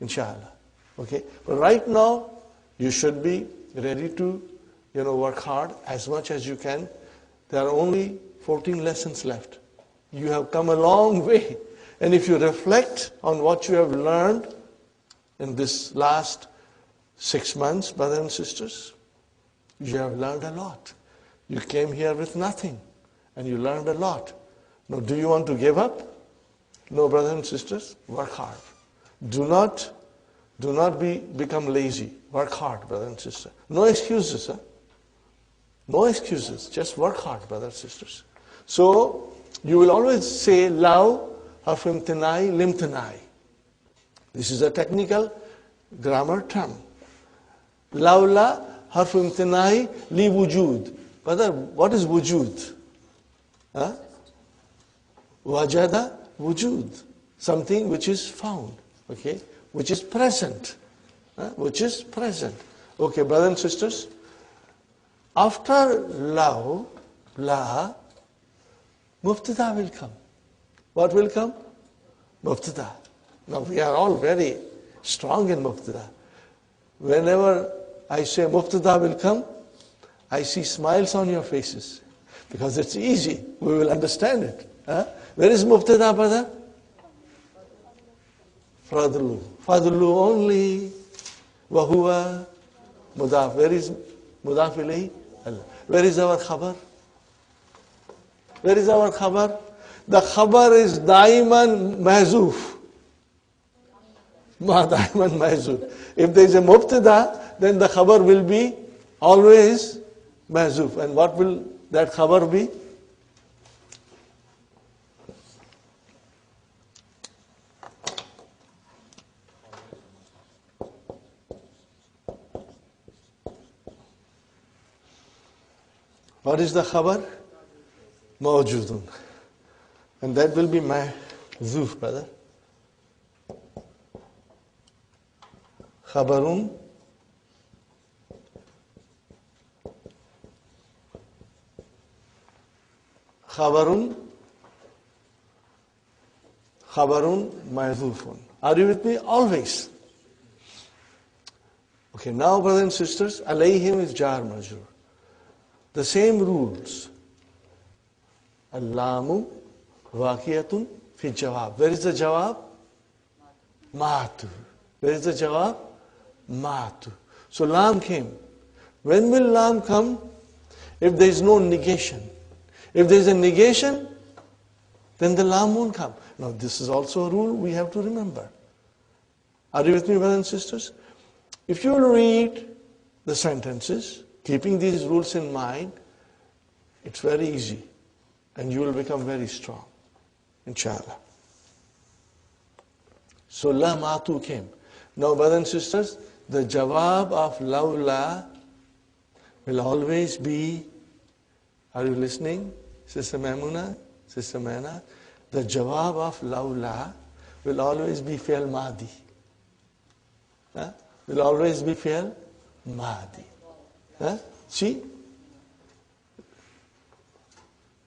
inshallah. Okay? But right now, you should be ready to, work hard as much as you can. There are only 14 lessons left. You have come a long way. And if you reflect on what you have learned in this last 6 months, brothers and sisters, you have learned a lot. You came here with nothing, and you learned a lot. Now, do you want to give up? No, brothers and sisters, work hard. Do not become lazy. Work hard, brothers and sisters. No excuses, huh? No excuses. Just work hard, brothers and sisters. So, you will always say, Law, harf imtinai, limtinai. This is a technical grammar term. Lawla, harf imtinai, li wujud. Brother, what is wujud? Huh? Wajada, wujud. Something which is found. Okay? Which is present. Which is present. Okay, brothers and sisters. After law, la, mubtada will come. What will come? Mubtada. Now we are all very strong in mubtada. Whenever I say mubtada will come, I see smiles on your faces. Because it's easy. We will understand it. Where is mubtada, brother? Fadlu. Fadlu only. Wahuwa mudaf. Where is mudaf ilayhi? Allah. Where is our khabar? Where is our khabar? The khabar is daiman mahzoof. Ma daiman mahzoof. If there is a mubtada, then the khabar will be always mahzoof. And what will that khabar be? What is the khabar? Mawjudun. And that will be mahzoof, brother. Khabarun mahzoofun. Are you with me? Always. Okay, now brothers and sisters, alayhim is jar majrur. The same rules. Allamu waqiyatun fi jawab. Where is the jawab? Ma'atu. Where is the jawab? Ma'atu. So lam came. When will lam come? If there is no negation. If there is a negation, then the lam won't come. Now this is also a rule we have to remember. Are you with me, brothers and sisters? If you read the sentences, keeping these rules in mind, it's very easy. And you will become very strong. Inshallah. So la ma'atu came. Now, brothers and sisters, the jawab of lawla will always be, are you listening? Sister Maimuna, Sister Maina? The jawab of lawla will always be fi'l madi. Will always be fi'l madi. See?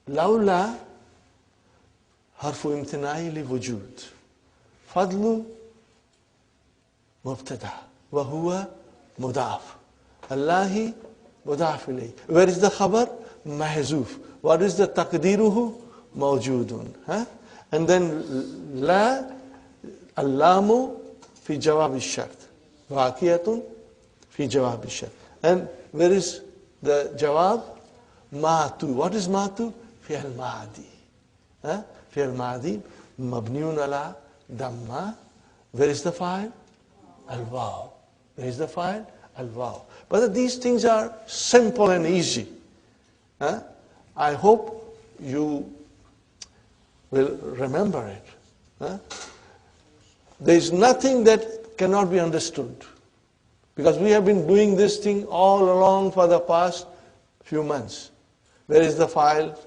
Lawla harfu imtinai li wujud. Fadlu mubtada. Wa huwa mudaf. Allahi mudaf ilayh. Where is the khabar? Mahzoof. What is the taqdiruhu? Mawjudun. And then la allamu fi jawab al-shart. Waqiyatun fi jawab al-shart. And where is the jawab? Ma'tu. What is ma'tu? Fi'l ma'adi. Fi'l ma'adi. Mabniun ala damma. Where is the file? Al-waw. Where is the file? Al-waw. But these things are simple and easy. I hope you will remember it. There is nothing that cannot be understood. Because we have been doing this thing all along for the past few months. Where is the file?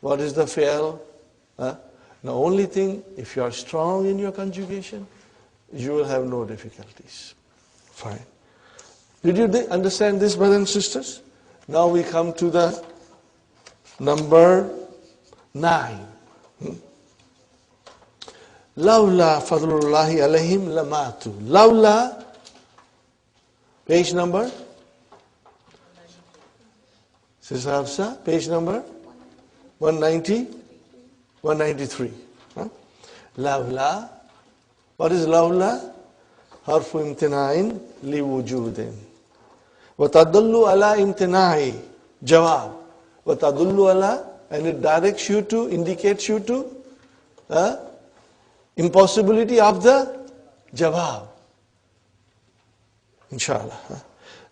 What is the fi'l? The only thing, if you are strong in your conjugation, you will have no difficulties. Fine. Did you understand this, brothers and sisters? Now we come to the number 9. Lawla fadlullahi alayhim lamatu. Lawla, page number? Sister Hafsa, page number? 190? 193. Huh? Lawla. What is lawla? Harfu imtina'in li wujudin. وَتَدُلُّ عَلَىٰ امْتِنَاعِ jawab. وَتَدُلُّ عَلَىٰ, and it directs you to, indicates you to impossibility of the jawab. Inshallah.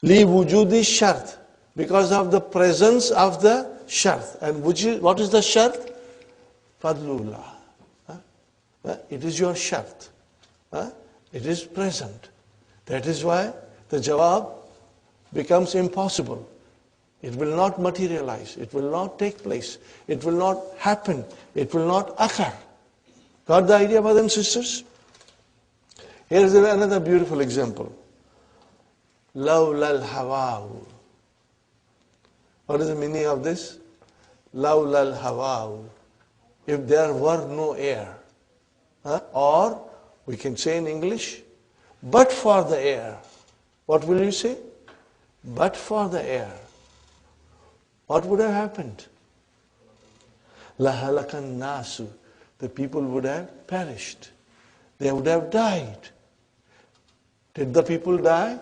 Li wujudi shart, because of the presence of the shart. And what is the shart? Fadlullah. It is your shart. It is present. That is why the jawab becomes impossible. It will not materialize. It will not take place. It will not happen. It will not occur. Got the idea, brothers and sisters? Here is another beautiful example. Lawla al-hawa'u. What is the meaning of this? Lawla al-hawa'u. If there were no air. Or we can say in English, but for the air. What will you say? But for the air. What would have happened? Lahalakan nasu. The people would have perished. They would have died. Did the people die?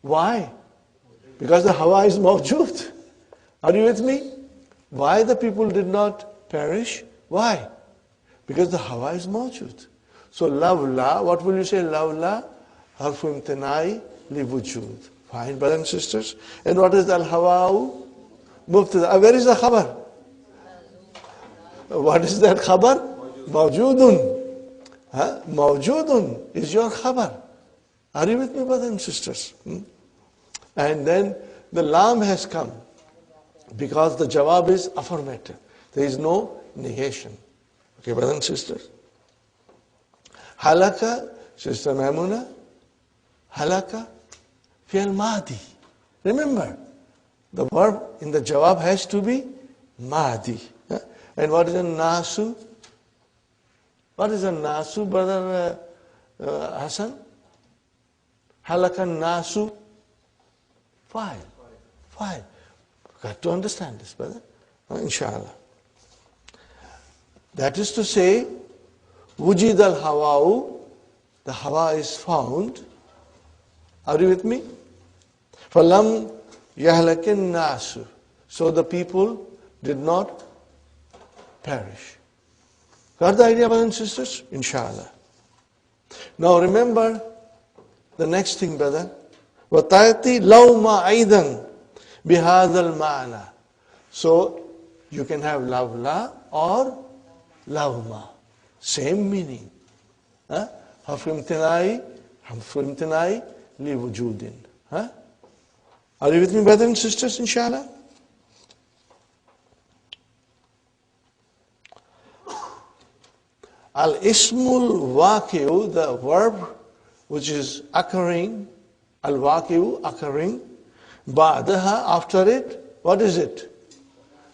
Why? Because the hawa is mawjood. Are you with me? Why the people did not perish? Why? Because the hawa is mawjood. So lawla, what will you say? Lawla harfu imtinai li wujud. Fine, brothers and sisters. And what is al-hawa'u? Mubtada. Where is the khabar? What is that khabar? Mawjudun. Mawjudun is your khabar. Are you with me, brothers and sisters? And then the lam has come because the jawab is affirmative. There is no negation. Okay, brothers and sisters? Halaka, Sister Maimuna, halaka, fi'al madi. Remember, the verb in the jawab has to be madi. And what is a nasu? What is a nasu, brother Hassan? Halakan nasu? File. Got to understand this, brother. Inshallah. That is to say, wujid al-hawa'u, the hawa is found. Are you with me? Falam yahlakin nasu. So the people did not perish. Got the idea, brothers and sisters? Inshallah. Now remember the next thing, brother. وَتَأْتِي لَوْمَ أَيْضًا بِهَذَا الْمَعْنَى. So you can have lawla or lawma. Same meaning. Harfu imtinai li wujudin. Are you with me, brothers and sisters, inshallah? Al-ismul waqi'u, the verb which is occurring, al-waqi'u, occurring, ba'daha, after it, what is it?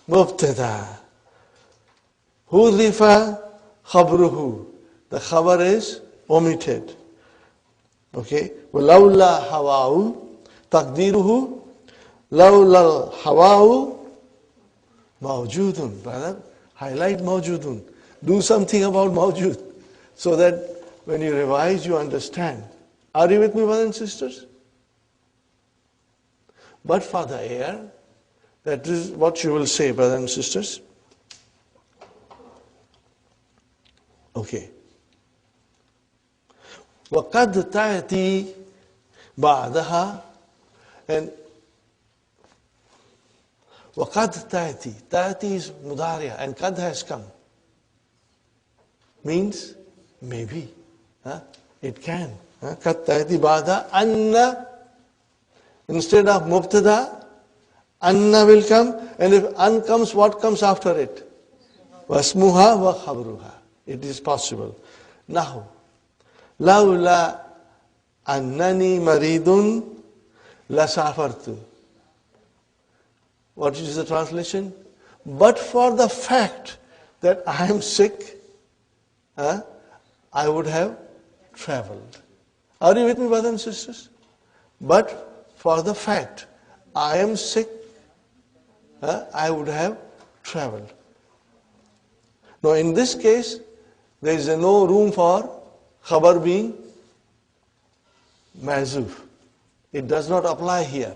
Mubtada. Hudhifa khabruhu. The khabar is omitted. Okay? وَلَوْلَا hawa'u, taqdiruhu, لَوْلَا hawa'u, mawjudun. Brother, highlight mawjudun. Do something about mawjud, so that when you revise, you understand. Are you with me, brothers and sisters? But for the air, that is what you will say, brothers and sisters. Okay. وَقَدْ تَأْتِي بَعْدَهَا, and وَقَدْ تَأْتِي. تَأْتِي is mudariya, and qad has come. Means maybe. It can. قَدْ تَأْتِي بَعْدَهَا أَنَّ. Instead of mubtada, anna will come, and if an comes, what comes after it? Wasmuha wa khabruha. It is possible. Now, lawla annani maridun la safartu. What is the translation? But for the fact that I am sick, I would have traveled. Are you with me, brothers and sisters? But for the fact I am sick, I would have traveled. Now in this case, there is no room for khabar being mahzuf. It does not apply here.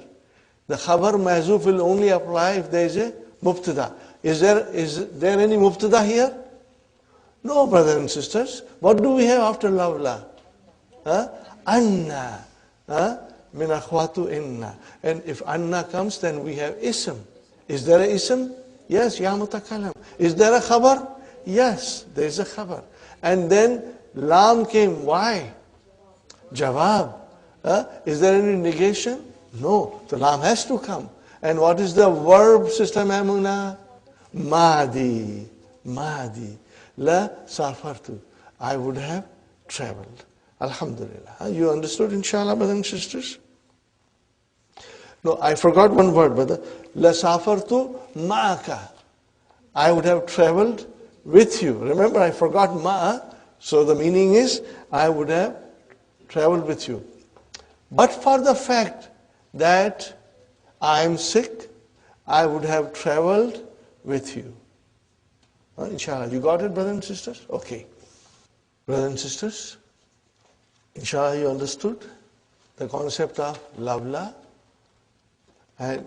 The khabar mahzuf will only apply if there is a mubtada. Is there any mubtada here? No, brothers and sisters. What do we have after lawla? Anna. Min akhwatu inna. And if anna comes, then we have ism. Is there a ism? Yes, ya mutakalam. Is there a khabar? Yes, there is a khabar. And then lam came. Why? Jawab. Is there any negation? No. The lam has to come. And what is the verb, Sister Maimuna? Madi. Madi. La safartu. I would have traveled. Alhamdulillah. You understood, inshallah, brothers and sisters? No, I forgot one word, brother. La safartu ma'aka. I would have traveled with you. Remember, I forgot ma'a. So the meaning is, I would have traveled with you. But for the fact that I am sick, I would have traveled with you. Inshallah, you got it, brothers and sisters? Okay. Brothers and sisters, inshallah, you understood the concept of lawla. And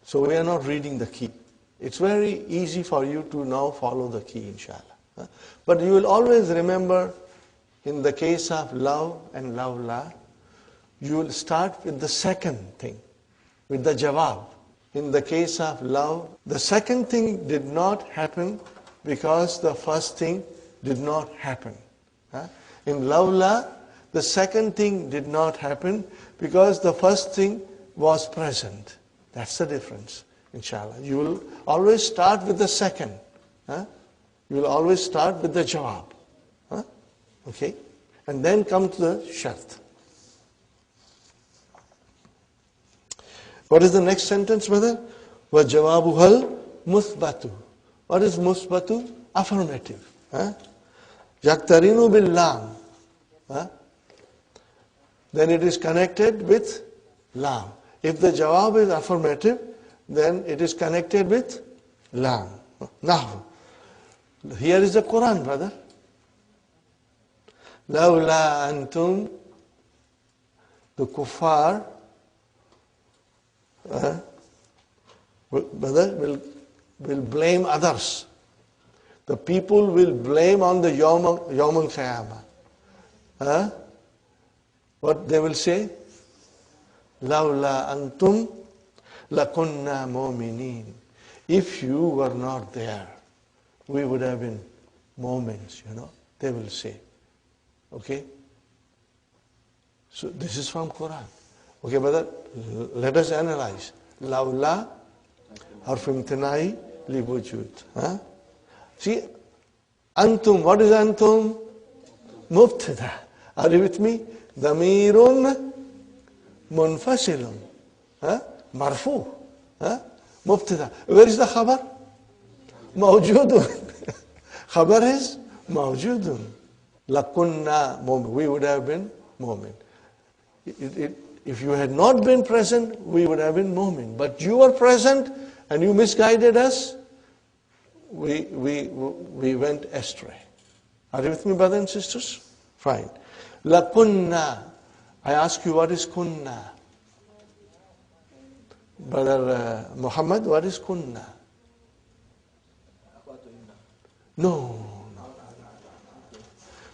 so we are not reading the key. It's very easy for you to now follow the key, inshallah. But you will always remember, in the case of love and lawla, you will start with the second thing, with the jawab. In the case of love, the second thing did not happen because the first thing did not happen. In lawla, the second thing did not happen because the first thing was present. That's the difference, inshallah. You will always start with the second. You will always start with the jawab. Okay? And then come to the shart. What is the next sentence, brother? وَجَوَابُهَا الْمُثْبَتُ. What is musbatu? Affirmative. يَقْتَرِنُ بِاللَّامِ. Then it is connected with lam. If the jawab is affirmative, then it is connected with lam. Now, here is the Quran, brother. لَوْلَا أَنْتُمْ. The kuffar, brother, will blame others. The people will blame on the Yawm al-Qiyamah. What they will say? لَوْلَا أَنْتُمْ لَكُنَّا مُؤْمِنِينَ. If you were not there, we would have been moments, they will say. Okay? So this is from Quran. Okay, brother, let us analyze. لَوْلَا حرف امتناعي لوجود. See, antum, what is antum? Mubtada. Are you with me? Damirun munfasilun. Marfu. Mubtada. Where is the khabar? Mawjudun. Khabar is mawjudun. Lakunna mu'min. We would have been mu'min. If you had not been present, we would have been mu'min. But you were present and you misguided us. We went astray. Are you with me, brothers and sisters? Fine. La kunna. I ask you, what is kunna? Brother Muhammad, what is kunna? No.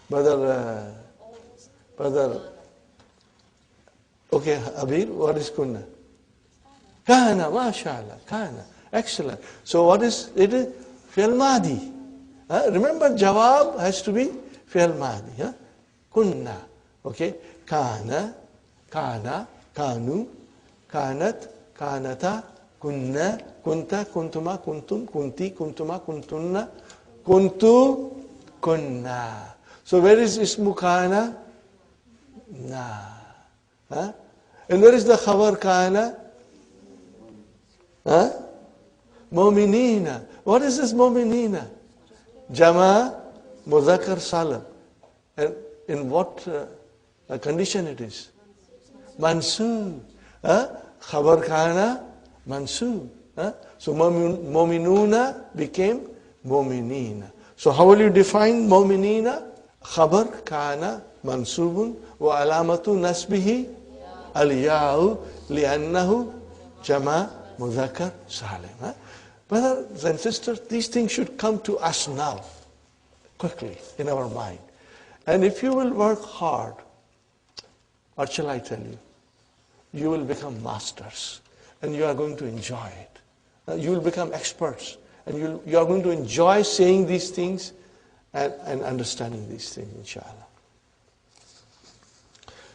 Brother, okay, Abir, what is kunna? Kana, mashallah, kana. Excellent. So what is it? Fi'l madi. Remember, jawab has to be fi'l madi. Kunna. Okay. Kana, kana, kanu, kanat, kanata, kunna, kunta, kuntuma, kuntum, kunti, kuntuma, kuntunna, kuntu, kunna. So where is ismu kana? Na. And where is the khabar kana? Mu'minina. What is this mu'minina? Jama, Mudhakkar Salim. And in what condition it is? Mansub. Khabar kana mansub. So mu'minuna became mu'minina. So how will you define mu'minina? Khabar kana mansubun wa alamatu nasbihi al-ya'u li'annahu jama' mudhakkar salim. Brothers and sisters, these things should come to us now, quickly, in our mind. And if you will work hard, what shall I tell you? You will become masters, and you are going to enjoy it. You will become experts, and you are going to enjoy saying these things and understanding these things, inshallah.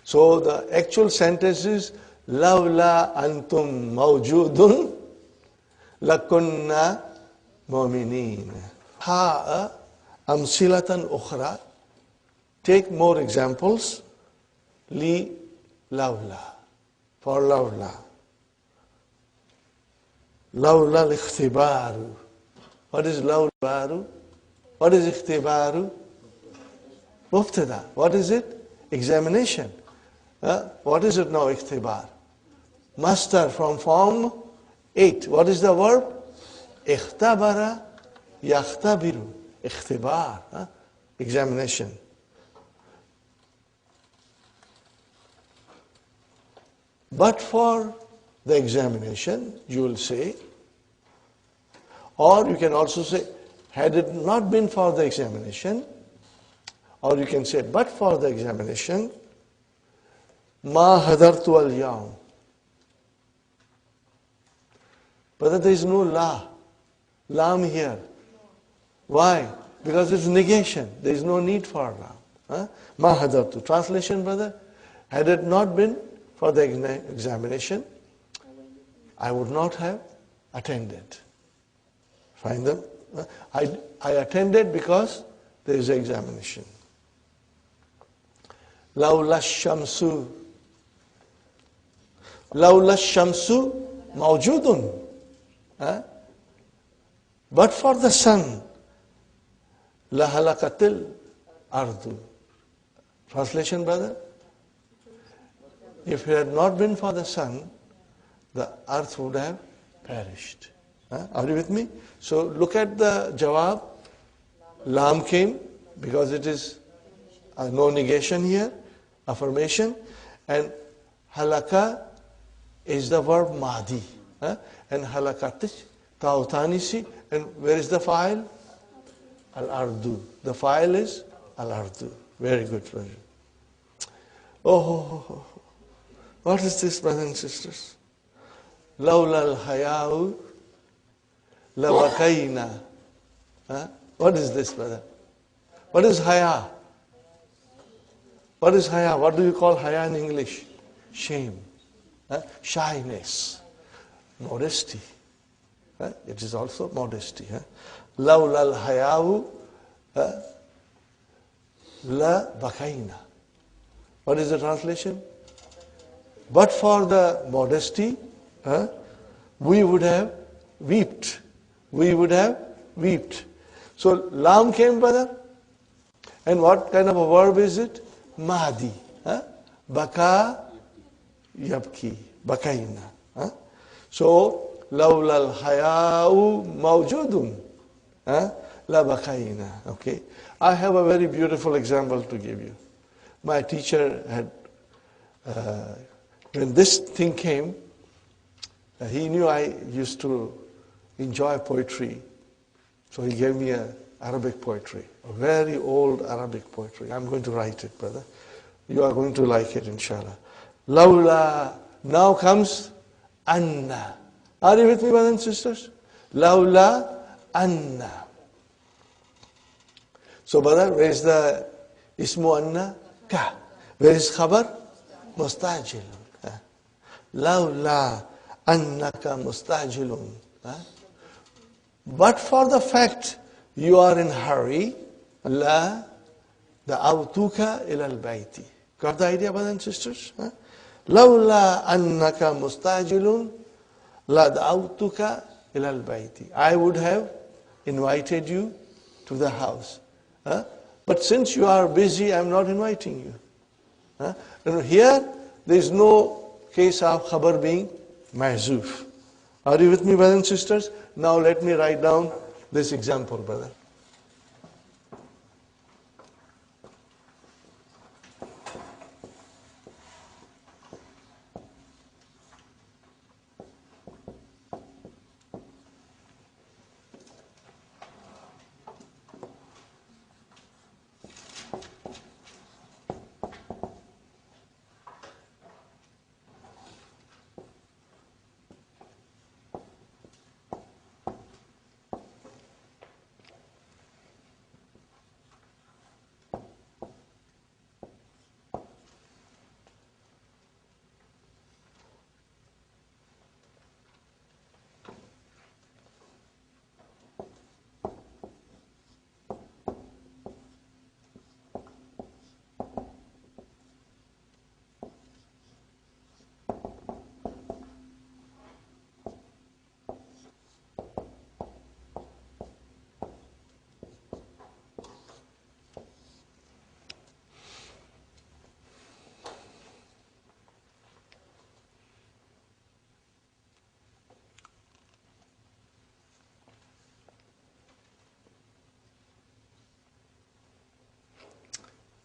So the actual sentence is, لَوْلَا أَنْتُمْ مَوْجُودٌ لَكُنَّا مُؤْمِنِينَ. هَا أَمْثِلَةً أُخْرَى. Take more examples. لِلَوْلَا. For لَوْلَا. لَوْلَا الْإِخْتِبَارُ. What is لَوْلَا? What is إِخْتِبَارُ? Mubtada. What is it? Examination. What is it now, إِخْتِبَار? Master from form 8. What is the verb? اختبر يختبر. اختبار. Examination. But for the examination, you will say, or you can also say, had it not been for the examination, or you can say, but for the examination, ما حضرت اليوم. But there is no la. Lam here. Why? Because it's negation. There is no need for lam. Ma hadartu. Translation, brother. Had it not been for the examination, I would not have attended. Find them? I attended because there is an examination. Lawla shamsu. Lawla shamsu mawjudun. But for the sun, lahalakatil ardu. Translation, brother? If it had not been for the sun, the earth would have perished. Are you with me? So look at the jawab. Lam came because it is no negation here, affirmation. And halaka is the verb madi. And halakatish, ta'utanisi, and where is the file? Al-ardu. The file is al-ardu. Very good, brother. Oh, what is this, brothers and sisters? Lawla al-haya'u labakayna. What is this, brother? What is haya? What is haya? What do you call haya in English? Shame. Shyness. Modesty. It is also modesty. Lawla al-haya'u la bakayna. What is the translation? But for the modesty, we would have wept. We would have wept. So lam came, brother. And what kind of a verb is it? Mahdi. Baka yabki. Bakayna. So lawla al-haya'u mawjudun. La bakayna. Okay. I have a very beautiful example to give you. My teacher had, when this thing came, he knew I used to enjoy poetry. So he gave me an Arabic poetry, a very old Arabic poetry. I'm going to write it, brother. You are going to like it, inshallah. Lawla, now comes anna. Are you with me, brothers and sisters? Lawla anna. So, brother, where is the ismu anna? Ka. Where is khabar? Mustajil. Lawla annaka mustajilun. But for the fact you are in hurry, la da'awtuka ila al-bayti. Got the idea, brothers and sisters? Lawla annaka mustajilun, la da'awtuka ila al-bayti. I would have invited you to the house. But since you are busy, I'm not inviting you. Huh? And here, there is no case of khabar being mahzoof. Are you with me, brothers and sisters? Now let me write down this example, brother.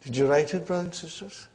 Did you write it, brothers and sisters?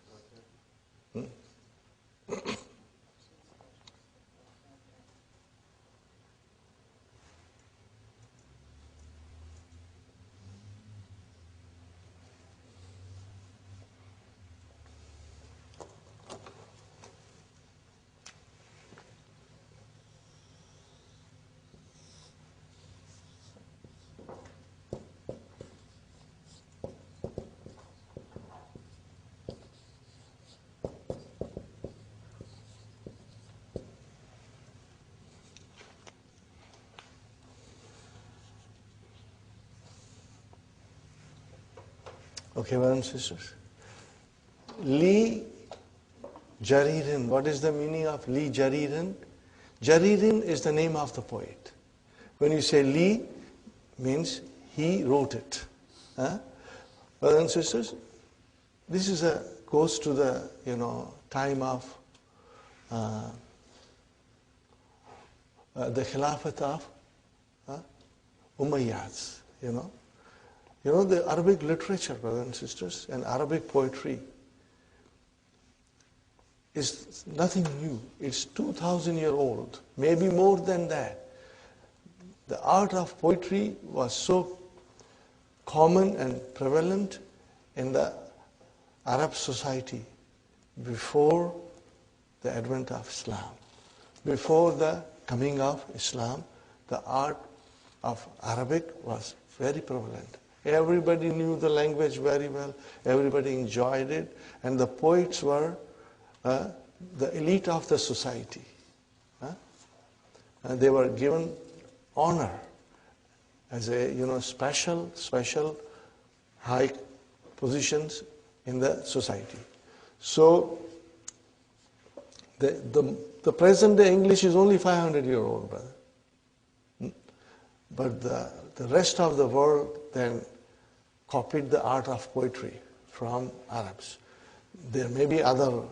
Okay, brothers and sisters. Li Jaririn. What is the meaning of Li Jaririn? Jaririn is the name of the poet. When you say Li, means he wrote it. Huh? Brothers and sisters, this is goes to the time of the Khilafat of Umayyads. The Arabic literature, brothers and sisters, and Arabic poetry is nothing new. It's 2,000 years old, maybe more than that. The art of poetry was so common and prevalent in the Arab society before the advent of Islam. Before the coming of Islam, the art of Arabic was very prevalent. Everybody knew the language very well. Everybody enjoyed it. And the poets were the elite of the society. And they were given honor as a special high positions in the society. So the present day English is only 500 years old, brother. But the rest of the world then copied the art of poetry from Arabs. There may be other,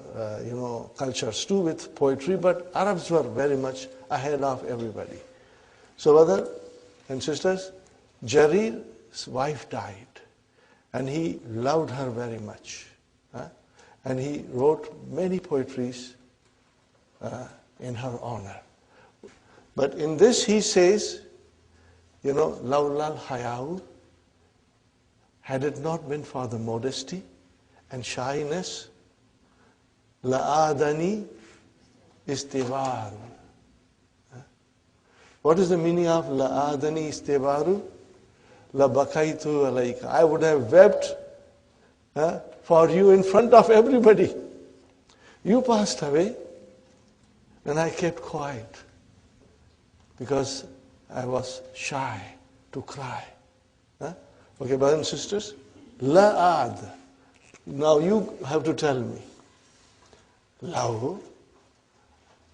cultures too with poetry, but Arabs were very much ahead of everybody. So, brothers and sisters, Jarir's wife died, and he loved her very much, and he wrote many poetries in her honor. But in this he says, Lawlal Hayau, had it not been for the modesty and shyness, La'adani istibaru. What is the meaning of La'adani istibaru? Labakaitu alayka. I would have wept for you in front of everybody. You passed away, and I kept quiet because I was shy to cry. Okay, brothers and sisters, la'ad. Now you have to tell me. Lahu,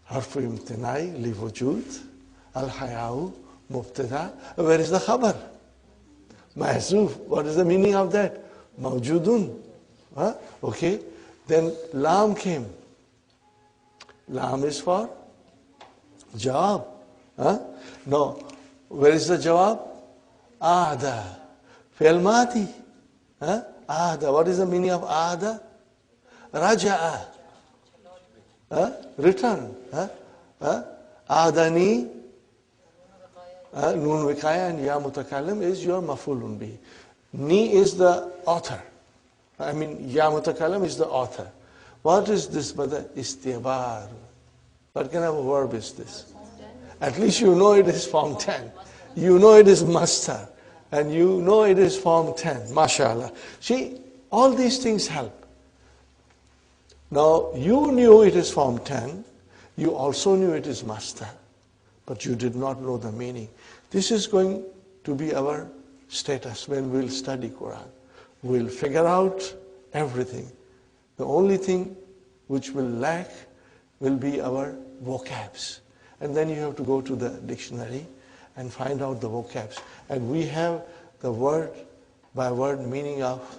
harfu imtinai, li wujud, al-hayau, mubtada. Where is the khabar? Mahzoof. What is the meaning of that? Mawjudun. Okay. Then lam came. Lam is for jawab. No. Where is the jawab? Aada. Fi'l madi. Aada. What is the meaning of aada? Raja'a. Return. Adani. Nun Vikaya and Ya Mutakallim is your mafulun bihi. Ni is the author. I mean, Ya Mutakallim is the author. What is this, brother? Istibar. What kind of a verb is this? At least you know it is form 10. You know it is master. And you know it is form 10. MashaAllah. See, all these things help. Now, you knew it is form 10. You also knew it is master. But you did not know the meaning. This is going to be our status when we'll study Quran. We'll figure out everything. The only thing which will lack will be our vocabs. And then you have to go to the dictionary and find out the vocabs. And we have the word by word meaning of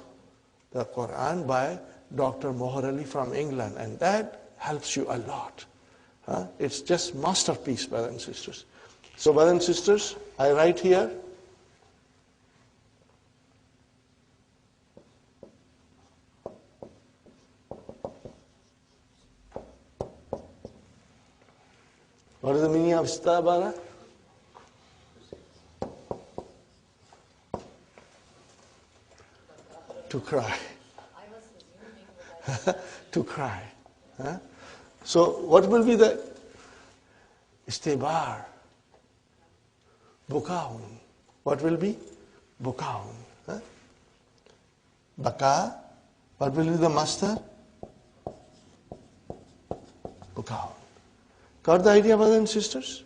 the Quran by Dr. Meherali from England. And that helps you a lot. It's just masterpiece, brothers and sisters. So, brothers and sisters, I write here. What is the meaning of istabara? To cry. To cry. So what will be the istibar? Bukaun. What will be? Bukaun. Baka. What will be the master? Bukaun. Got the idea, brothers and sisters?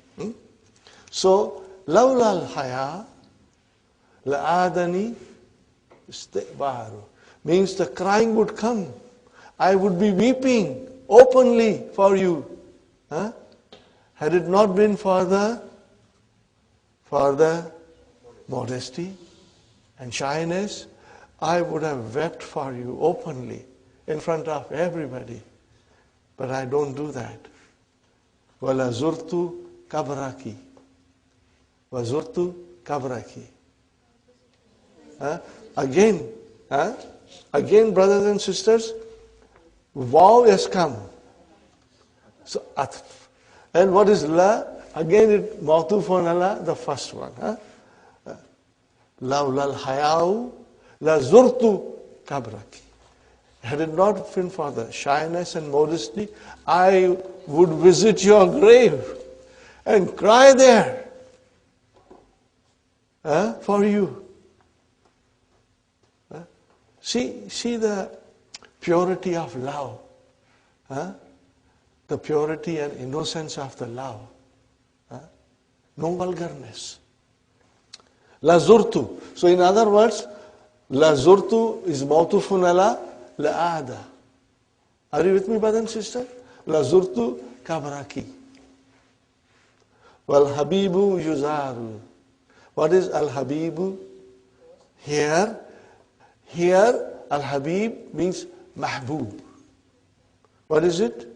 So, lawla al-haya la'adani istibaru. Means the crying would come. I would be weeping openly for you. Had it not been for the modesty and shyness, I would have wept for you openly in front of everybody. But I don't do that. Wala zurtu kabraki. Wazurtu kabraki. Again, brothers and sisters, waw has come. So, atf. And what is la? Again, it mawtuf on Allah, the first one. Lawla al-hayau la zurtu kabraki. Had it not been for the shyness and modesty, I would visit your grave and cry there for you. See the purity of love. The purity and innocence of the love. No vulgarness. La zurtu. So in other words, la zurtu is mawtufun ala la'ada. Are you with me, brother and sister? La zurtu kabraki. Wal habibu yuzaru. What is al habibu? Here al habib means mahbub. What is it?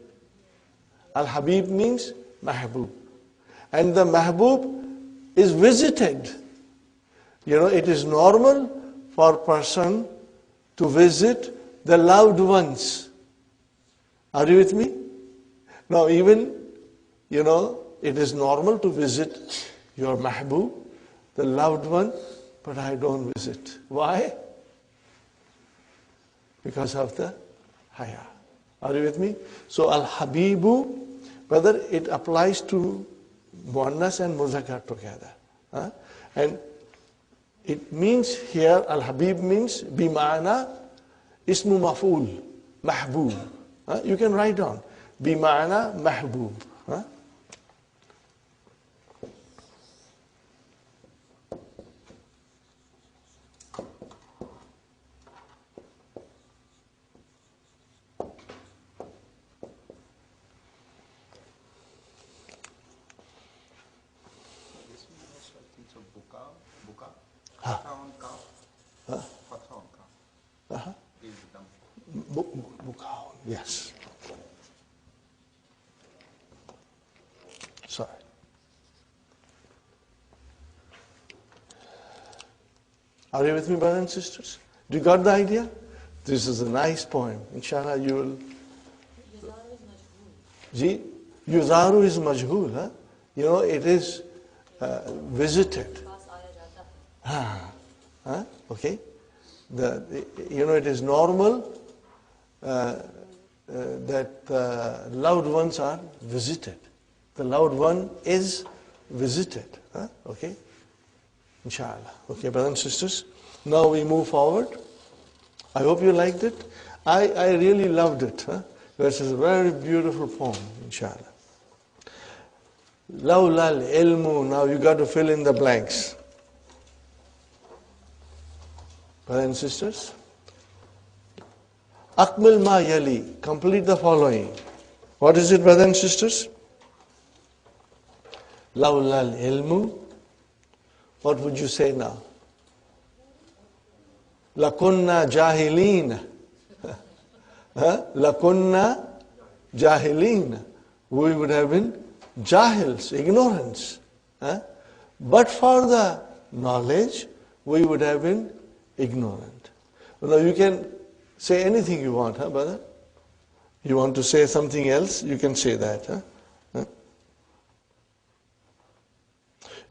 Al habib means mahbub. And the mahbub is visited. You know, it is normal for a person to visit the loved ones. Are you with me? Now even, it is normal to visit your mahbub, the loved one, but I don't visit. Why? Because of the haya. Are you with me? So al-habibu, whether it applies to muannas and muzakkar together. And it means here, al-habib means bima'ana ismu maf'ul, mahbub. You can write down, bima'ana mahbub. Are you with me, brothers and sisters? Do you got the idea? This is a nice poem. Inshallah, you will. Ji, yuzaru is majhul. Huh? You know, it is visited. Okay. You know, it is normal that loved ones are visited. The loved one is visited. Okay. Inshallah. Okay, brothers and sisters. Now we move forward. I hope you liked it. I really loved it. This is a very beautiful poem, inshallah. Lawla al-ilmu. Now you got to fill in the blanks. Brothers and sisters. Akmil ma yali. Complete the following. What is it, brothers and sisters? Lawla al-ilmu. What would you say now? Lakunna jahilina. Lakunna jahilina. We would have been jahils, ignorance. But for the knowledge, we would have been ignorant. Now you can say anything you want, brother? You want to say something else, you can say that.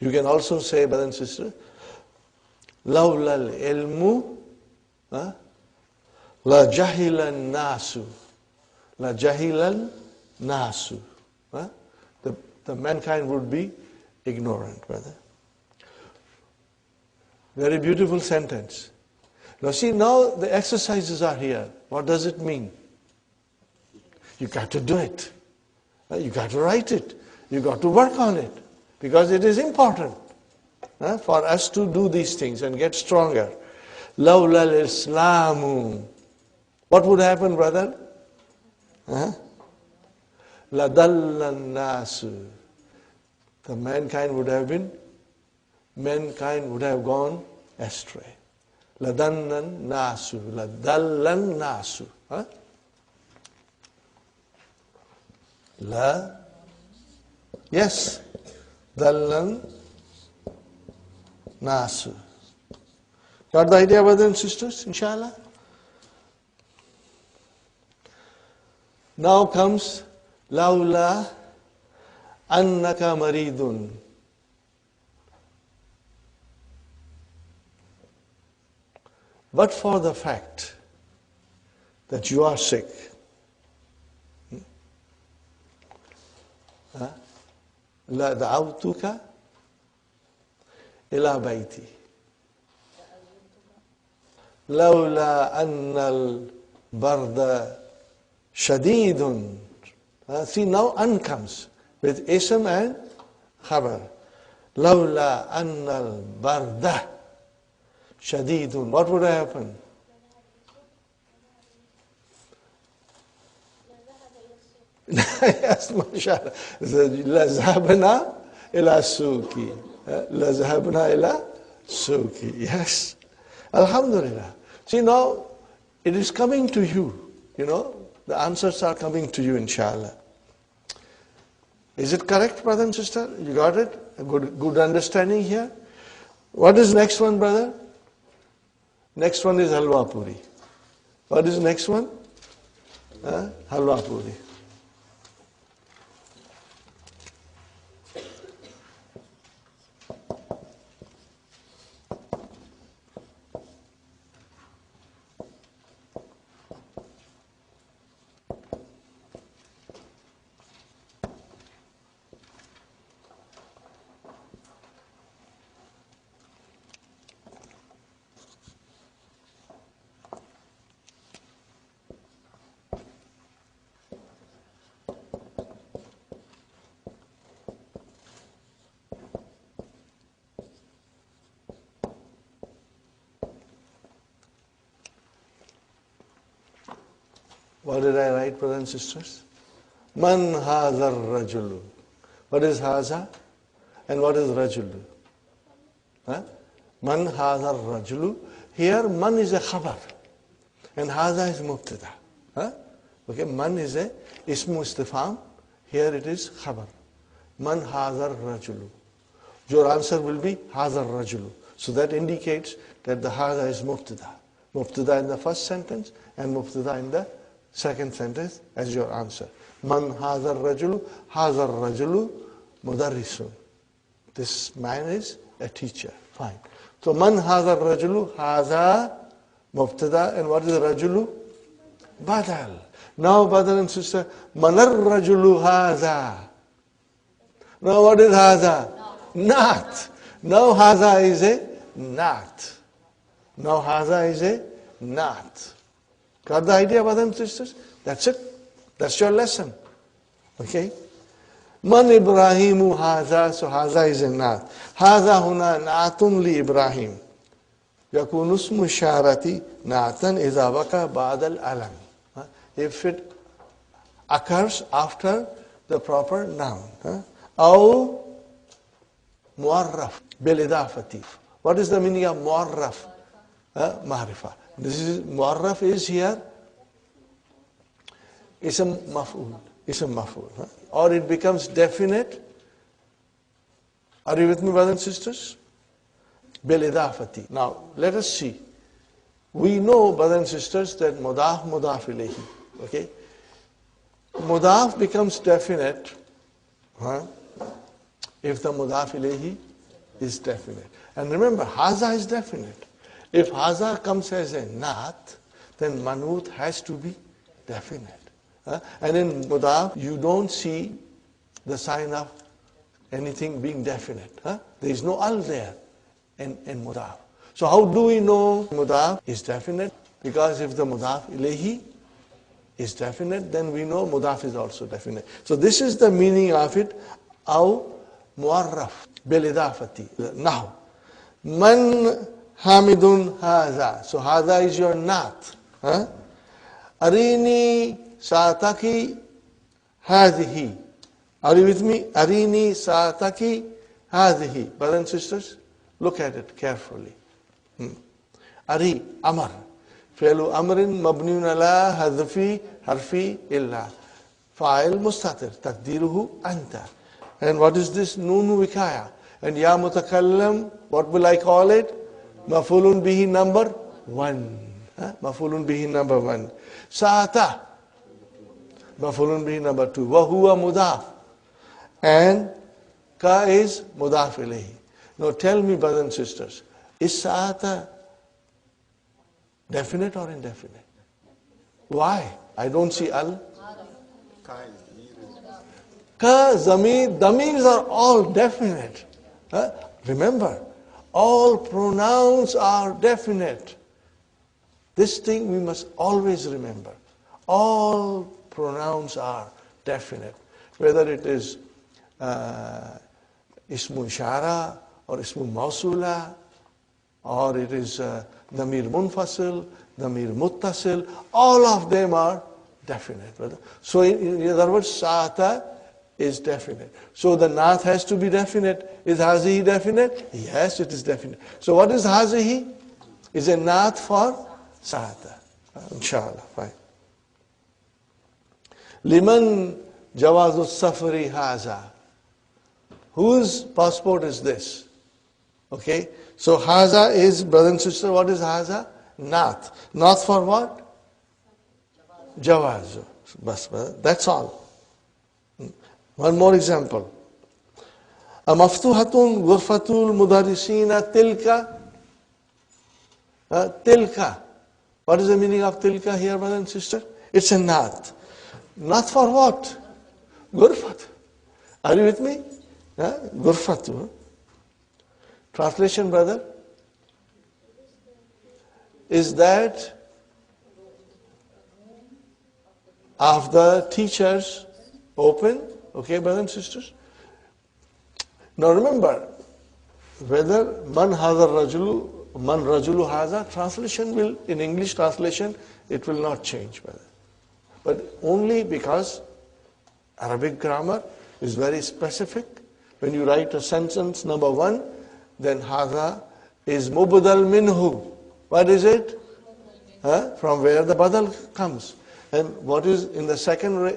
You can also say, brother and sister, Lawla al-ilmu la jahilan nasu. La jahilan nasu. The mankind would be ignorant, brother. Very beautiful sentence. Now see, now the exercises are here. What does it mean? You got to do it. You got to write it. You got to work on it. Because it is important for us to do these things and get stronger. Lawla al-islamu. What would happen, brother? Ladalla nasu. The mankind would have gone astray. Ladalla nasu. Ladalla nasu. Yes. Dallan nasu. Got the idea, brothers and sisters, inshallah? Now comes Lawla annaka maridun. But for the fact that you are sick, la da'awtuka ila bayti. Lawla anna al-barda shadidun. See, now an comes with ism and khabar. Lawla anna al-barda shadidun. What would happen? Yes, mashallah. Lazhabna ila suki. Lazhabna ila suki. Yes. Alhamdulillah. See, now it is coming to you. You know, the answers are coming to you, inshallah. Is it correct, brother and sister? You got it? A good understanding here? What is next one, brother? Next one is halwa puri. What is next one? Halwa puri. What did I write, brothers and sisters? Man hazar rajulu. What is haza? And what is rajulu? Man hazar rajulu. Here man is a khabar. And haza is mubtada. Okay, man is a ismu istifham. Here it is khabar. Man hazar rajulu. Your answer will be hazar rajulu. So that indicates that the hadha is mubtada. Mubtada in the first sentence and mubtada in the second sentence as your answer. Man hadha rajulu, hadha rajulu mudarrisun. This man is a teacher. Fine. So man hadha rajulu, hadha mubtada, and what is rajulu? Badal. Now, brother and sister, manar rajulu hadha. Now what is hadha? Not. Now hadha is a not. Now hadha is a not. Got the idea, brothers and sisters? That's it. That's your lesson. Okay? Man Ibrahimu hadha, so hadha is a not. Hadha huna na'atun li Ibrahim. Yakunu ismu isharati na'atan idha waka ba'da al-alam. If it occurs after the proper noun. أو معرف بالإضافة. What is the meaning of معرف? معرفة. This is معرف is here اسم مفعول. اسم مفعول. Or it becomes definite. Are you with me, brothers and sisters? بالإضافة. Now let us see. We know, brothers and sisters, that mudaf mudaf ilayhi. Okay? Mudaf becomes definite if the mudaf ilayhi is definite. And remember, haza is definite. If haza comes as a naat, then manut has to be definite. And in mudaf, you don't see the sign of anything being definite. There is no al there in mudaf. So how do we know mudaf is definite? Because if the mudaf ilayhi is definite, then we know mudaf is also definite. So this is the meaning of it. أو معرف بالإضافة. Now, من حامد هذا. So هذا is your not. أريني ساعتك هذه. Are you with me? أريني ساعتك هذه. Brothers and sisters, look at it carefully. أري أمر. فعل أمر مبني على حذف حرف إلا. فاعل مستتر تقديره أنت. And what is this? Nun wikaya. And ya mutakallam, what will I call it? Mafulun bihi number 1. Mafulun bihi number 1. Sa'ata. Mafulun bihi number 2. Wa huwa mudaf. And ka is mudaf ilayhi. Now tell me, brothers and sisters, is sa'ata definite or indefinite? Why? I don't see al. Ka, zamir, damirs are all definite. Remember, all pronouns are definite. This thing we must always remember. All pronouns are definite. Whether it is ismu ishara or ismu mausula, or it is damir munfasil, damir muttasil, all of them are definite. So in other words, sa'ata is definite. So the naat has to be definite. Is hazihi definite? Yes, it is definite. So what is hazihi? Is a naat for sa'ata. Inshallah, fine. Liman jawazu safari haza. Whose passport is this? Okay, so haza is, brother and sister, what is haza? Naat. Naat for what? Jawazu. That's all. One more example. Maftuhatun ghurfatul mudarrisina tilka. Tilka. What is the meaning of tilka here, brother and sister? It's a naat. Naat for what? Ghurfat. Are you with me? Ghurfatu. Translation, brother? Is that of the teachers open? Okay, brothers and sisters? Now remember, whether man hadha rajulu, man rajulu hadha, translation will, in English translation, it will not change, brother. But only because Arabic grammar is very specific. When you write a sentence number 1, then hadha is mubdal minhu. What is it? From where the badal comes. And what is in the second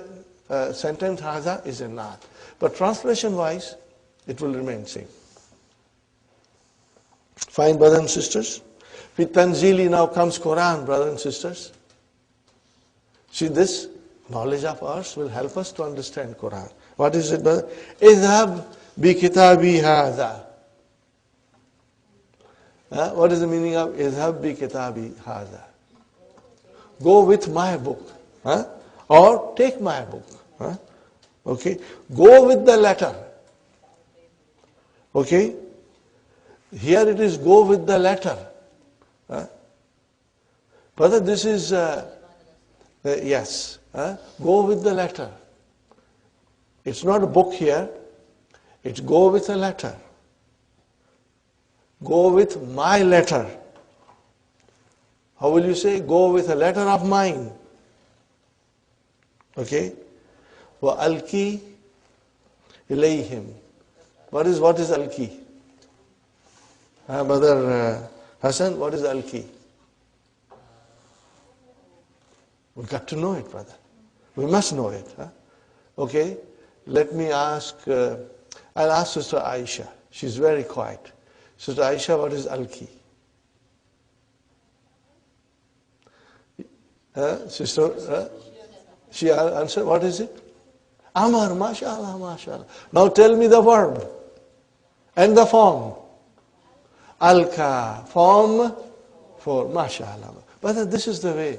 sentence, hadha is a naat. But translation wise, it will remain same. Fine, brothers and sisters. With Tanzili now comes Quran, brothers and sisters. See, this knowledge of ours will help us to understand Quran. What is it, brother? Idhab bi kitabi hadha. What is the meaning of idhab bi kitabi hadha? Go with my book. Or take my book. Okay? Go with the letter. Okay? Here it is go with the letter. Brother, this is, yes. Go with the letter. It's not a book here. It's go with a letter. Go with my letter. How will you say? Go with a letter of mine. Okay? وَأَلْكِي إِلَيْهِمْ. What is alki? Brother Hassan, what is alki? We've got to know it, brother. We must know it. Okay? Let me ask, I'll ask Sister Aisha. She's very quiet. Sister Aisha, what is alki? Sister, she answered, what is it? Amar, mashallah, mashallah. Now tell me the verb and the form. Alka, form for mashallah. But this is the way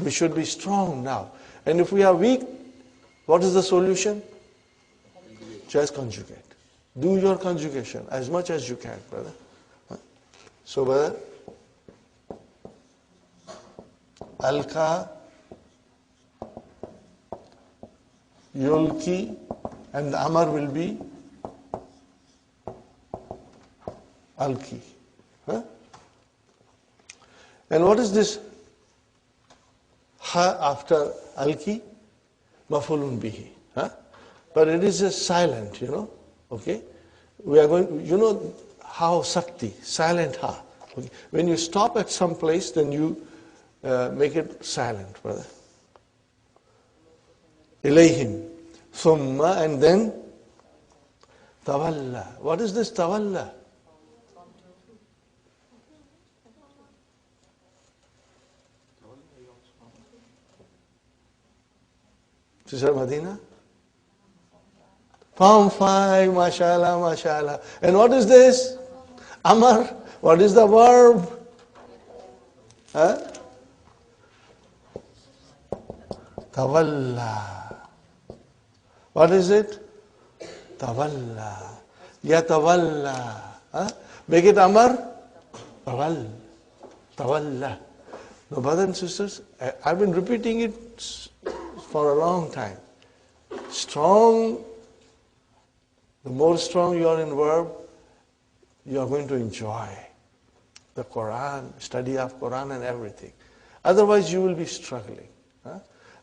we should be strong now. And if we are weak, what is the solution? Just conjugate. Do your conjugation as much as you can, brother. So, brother, Alka, Yulki, and the Amar will be Alki. And what is this Ha after Alki? Mafulun bihi. But it is a silent, Okay? We are going, how Sakti, silent Ha. Okay? When you stop at some place, then you make it silent, brother. Ilayhim. Thumma, and then Tawalla. What is this Tawalla? Sister Madina? Form 5, mashallah, mashallah. And what is this? Amar. What is the verb? Tawalla. What is it? Tawalla. Yatawalla. Make it Amar. Tawal. Tawalla. Now, brothers and sisters, I've been repeating it for a long time. Strong, the more strong you are in verb, you are going to enjoy the Quran, study of Quran and everything. Otherwise, you will be struggling.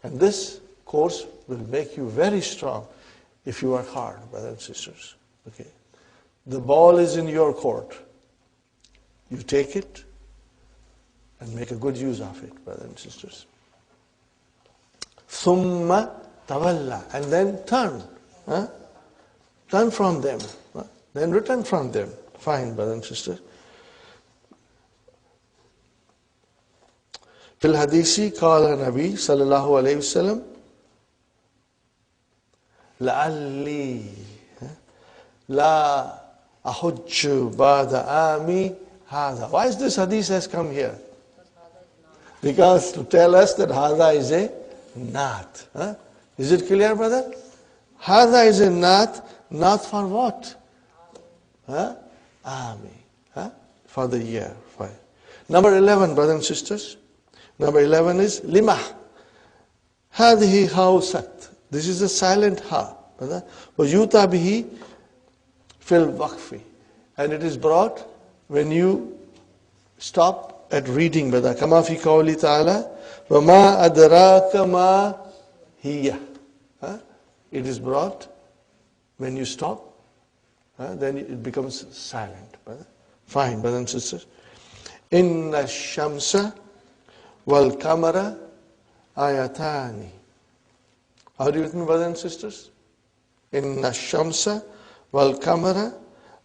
And this course will make you very strong if you work hard, brothers and sisters. Okay. The ball is in your court. You take it and make a good use of it, brothers and sisters. Thumma tawalla, and then turn. Turn from them. Then return from them. Fine, brothers and sisters. في الحديث قال النبي صلى الله عليه وسلم لعلي لا أحج بعد عامي هذا. Why is this hadith has come here? Because to tell us that hadha is a naat. Is it clear, brother? Hadha is a naat for what? Ami. For the year. Fine. Number 11, brothers and sisters. Number 11 is limah. Hadhi hausat. This is a silent ha. Wajuta bihi fil waqfi. And it is brought when you stop at reading, brother. Kama fi qawli ta'ala. وَمَا أَدْرَاكَ مَا هِيَ. It is brought when you stop. Then it becomes silent, brother. Fine, brothers and sisters. Inna shamsa wal kamara ayatani. Are you with me, brothers and sisters? Inna shamsa wal kamara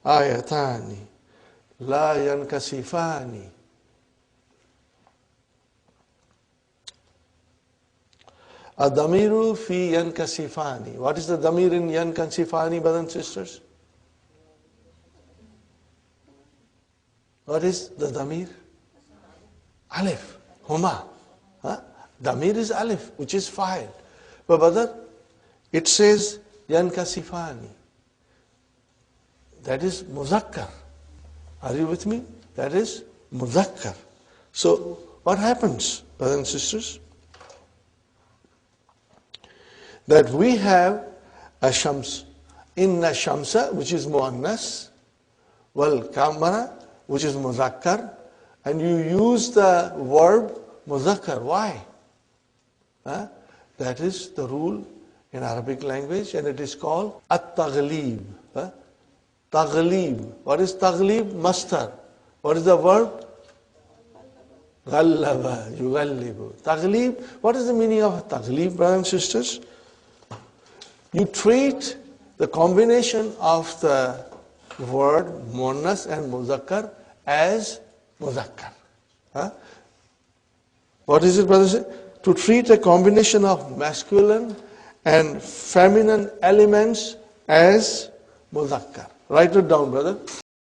ayatani. لا ينكسفان. الضمير في ينكسفان. What is the damir in ينكسفان, brothers and sisters? What is the damir? Alif, huma. Damir is alif, which is fa'il. But brother, it says yankasifani. That is muzakkar. Are you with me? That is muzakkar. So what happens, brothers and sisters? That we have a shams. Inna shamsa, which is muannas, wal kamara, which is muzakkar, and you use the verb muzakkar. Why? That is the rule in Arabic language, and it is called at-taghlib. Taghlib. What is taghlib? Mastar. What is the verb? Ghallaba, yughallibu. Taghlib. What is the meaning of taghlib, brothers and sisters? You treat the combination of the word muannas and muzakkar as muzakkar. What is it, brothers? To treat a combination of masculine and feminine elements as muzakkar. Write it down, brother.